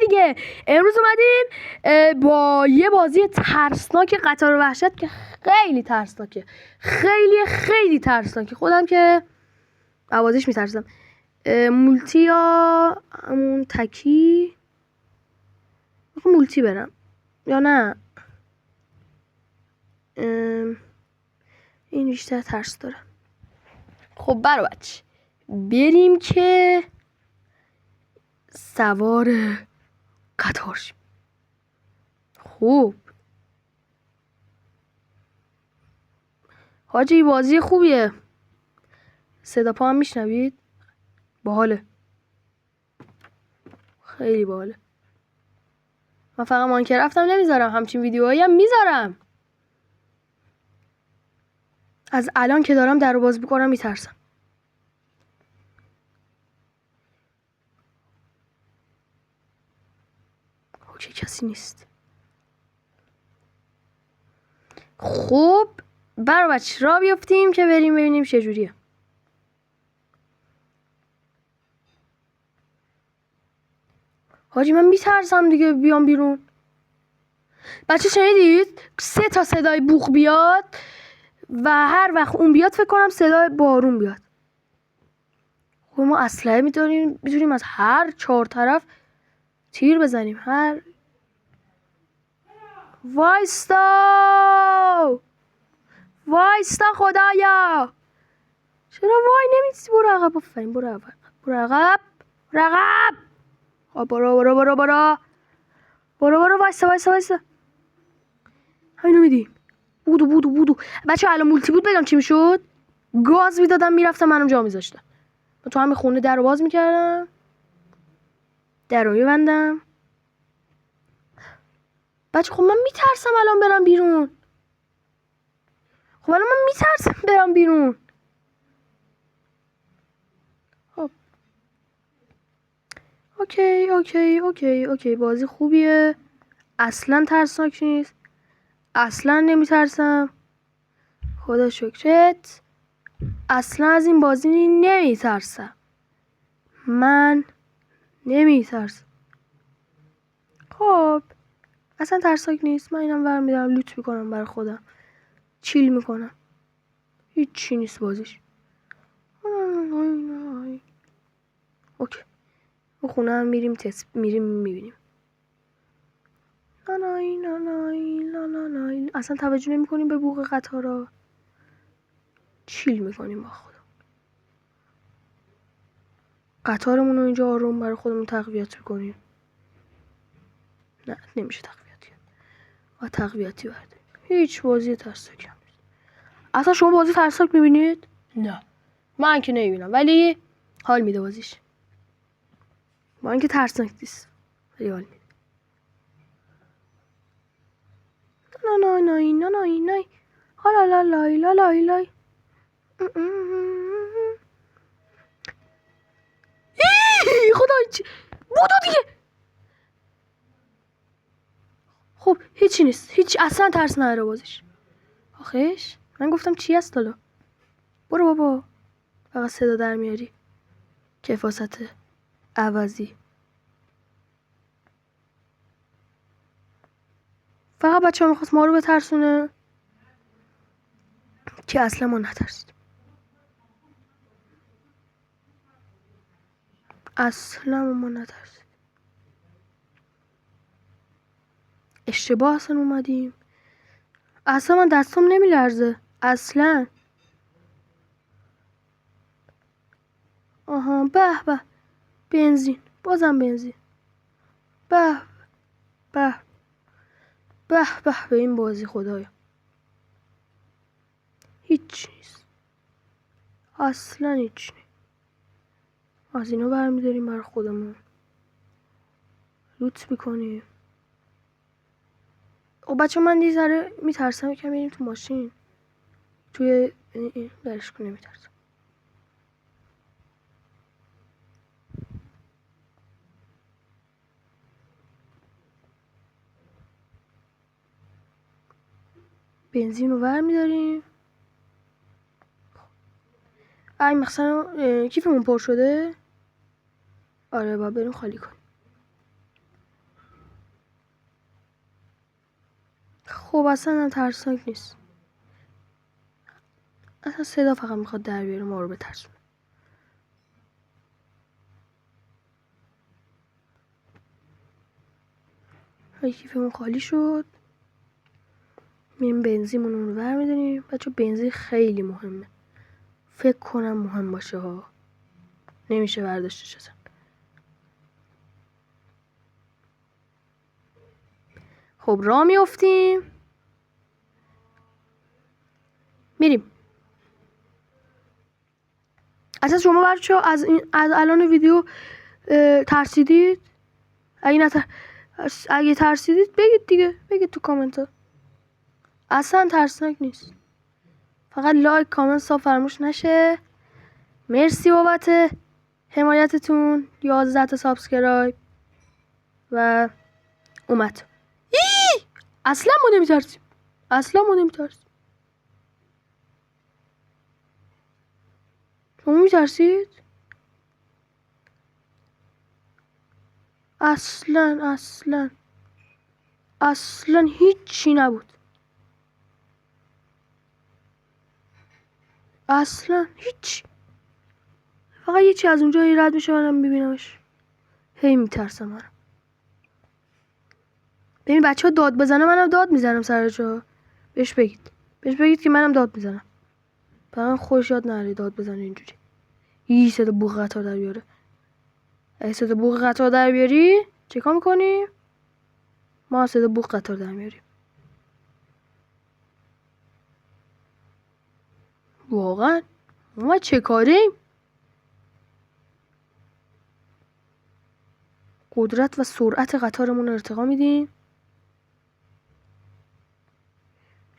دیگه. امروز اومدیم با یه بازی ترسناک قطار وحشت که خیلی ترسناکه، خیلی ترسناکه. خودم که بازیش میترسم. مولتی یا همون تکی؟ مولتی برم یا نه؟ این بیشتر ترس داره. خب برو بچه بریم که سوار قطار شیم. خوب حاجی بازی خوبیه. صدا پا هم میشنوید؟ باحاله، خیلی باحاله. من فقط ماینکرافتم نمیذارم، همچین ویدیوهایی هم میذارم. از الان که دارم در رو باز میکنم میترسم. اوکی کسی نیست. خب برو بچه را بیفتیم که بریم ببینیم چجوریه. حاجی من میترسم دیگه، بیام بیرون. بچه شنیدید 3 تا صدای بوق بیاد و هر وقت اون بیاد فکر کنم صدای بارون بیاد. خب ما اسلحه میتونیم از هر 4 طرف تیر بزنیم. وایستا خدایا، چرا وای نمیسی؟ برو عقب. آفرین برو عقب. خب برو وایستا. همینو میدیم. بودو بچه الان مولتی بود بگم چی میشد؟ گاز میدادم میرفتم منم جا میذاشتم. تو همین خونه در رو باز میکردم، در رو میبندم. بچه خب من میترسم الان برم بیرون. خب اوکی بازی خوبیه، اصلا ترسناک نیست، اصلا نمیترسم. خدا شکرت، اصلا از این بازی نمیترسم. من نمیترسم. خب اصلا ترسناک نیست. من اینم برمیدارم لوت میکنم برای خودم، چیل میکنم، هیچی نیست بازیش. اوکی خونه هم میریم میبینیم. نانای اصلا توجه نمی کنیم به بوق قطارا، چیل میکنیم با خودم. قطارمون رو اینجا آروم برای خودمون تقویت میکنیم. نه نمیشه تقویتی و تقویتی برده. هیچ بازی ترسناک هم نیست. اصلا شما بازی ترسناک میبینید؟ نه من که نمیبینم، ولی حال میده بازیش. با اینکه ترسناک نیست ولی حال میده. نای لای خدای چی بودو دیگه. خب هیچی نیست، هیچ اصلا ترس نداره بازیش. آخیش من گفتم چی هست حالا؟ برو بابا، فقط صدا در میاری، کفاست عوضی. فقط بچه ها میخواست ما رو بترسونه که اصلا ما نترسید. اصلا ما نترسید. اشتباه اصلا اومدیم. اصلا من دستم نمیلرزه اصلا. آها به بنزین، بازم بنزین. به به این بازی خدایا هیچ نیست، اصلا هیچ نیست. از اینو برمیداریم برای خودمون، لوت میکنیم. او بچه من یه ذره میترسم که بریم تو ماشین، توی این درش کنه میترسم. بنزین رو برمیداریم. ای مثلا کیفمون پر شده. آره با بریم خالی کنیم. خب اصلا ترسناک نیست. اصلا صدا فقط میخواد در بیاره ما رو بترسونه. کیفمون خالی شد. میریم بنزینمون رو برمی‌داریم. بچه بنزین خیلی مهمه. فکر کنم مهم باشه ها. نمیشه برداشتش اصلا. خب راه میافتیم. میریم. اصلا شما بچه از الان ویدیو ترسیدید؟ اگه ترسیدید بگید دیگه. بگید تو کامنت ها. اصلا ترسناک نیست. فقط لایک کامنت ها فراموش نشه. مرسی بابت حمایتتون. 11 تا سابسکرایب و اومد. اصلا ما نمیترسیم. اصلا ما نمیترسیم. شما میترسید؟ اصلا هیچی نبود. اصلا هیچ. فقط یه چی از اونجا رد میشه منم ببینمش. هی میترسم منم. ببین بچه ها داد بزنه منم داد میزنم سر جا. بهش بگید که منم داد میزنم. فقط خوش یاد نره داد بزنه اینجوری. صدا بوق قطار در بیاره. اگه صدا بوق قطار در بیاری چیکار میکنی؟ ما صدا بوق قطار در میاریم. واقعا ما چه کاریم؟ قدرت و سرعت قطارمون رو ارتقا میدیم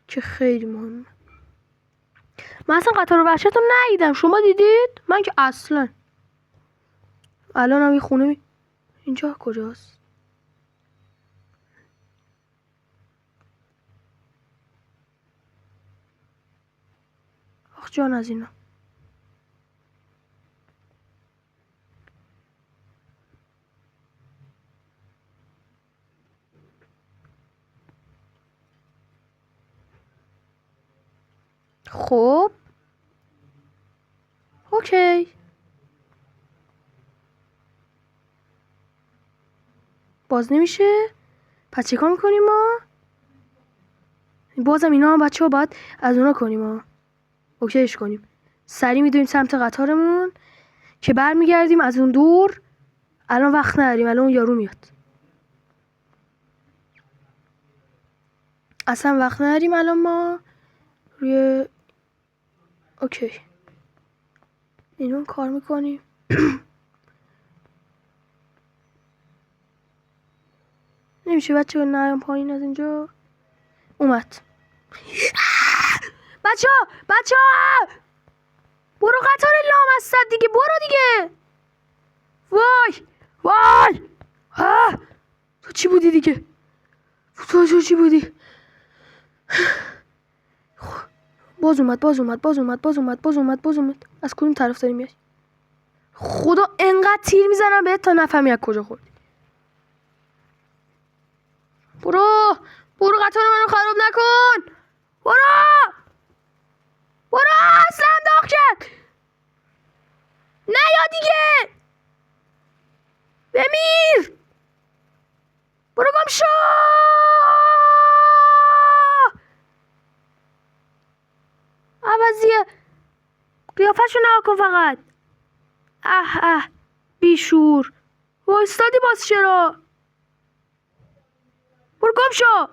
که خیلی مهمه. من اصلا قطار وحشت رو ندیدم. شما دیدید؟ من که اصلا. الان هم یه خونه اینجا کجاست؟ آخ جان از اینا. خب اوکی. باز نمیشه. پس چیکار میکنیم ما؟ بازم اینا هم بچه ها باید از اونا کنیم ها. اوکیش کنیم. سریع میدویم سمت قطارمون که برمیگردیم از اون دور. الان وقت نداریم. الان اون یارو میاد. اصلا وقت نداریم الان ما روی اوکی اینو کار میکنیم. نمیشه بچه نرم پایین از اینجا. اومد. بچه ها برو قطار لامصب دیگه. برو دیگه. وای تو چی بودی دیگه؟ تو چی بودی؟ باز اومد. از کدوم طرف داری میای؟ خدا انقدر تیر میزنم بهت تا نفهمی از کجا خوردی. برو قطار منو خراب نکن. برو اصلا داغ کرد. نیا دیگه. بمیر. برو گم شو. عوضیه قیافه‌شو نگاه کن فقط. بیشور. وایستادی باز چرا؟ برو گم شو.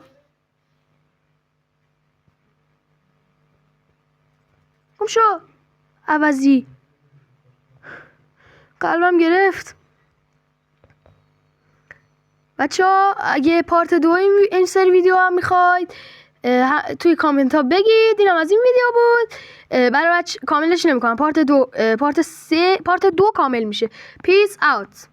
عوضی. قلبم گرفت. بچه ها اگه پارت 2 این سری ویدیو هم میخواید توی کامنت ها بگید. اینم از این ویدیو بود. برای کاملش نمیکنم. پارت 2 کامل میشه. پیس اوت.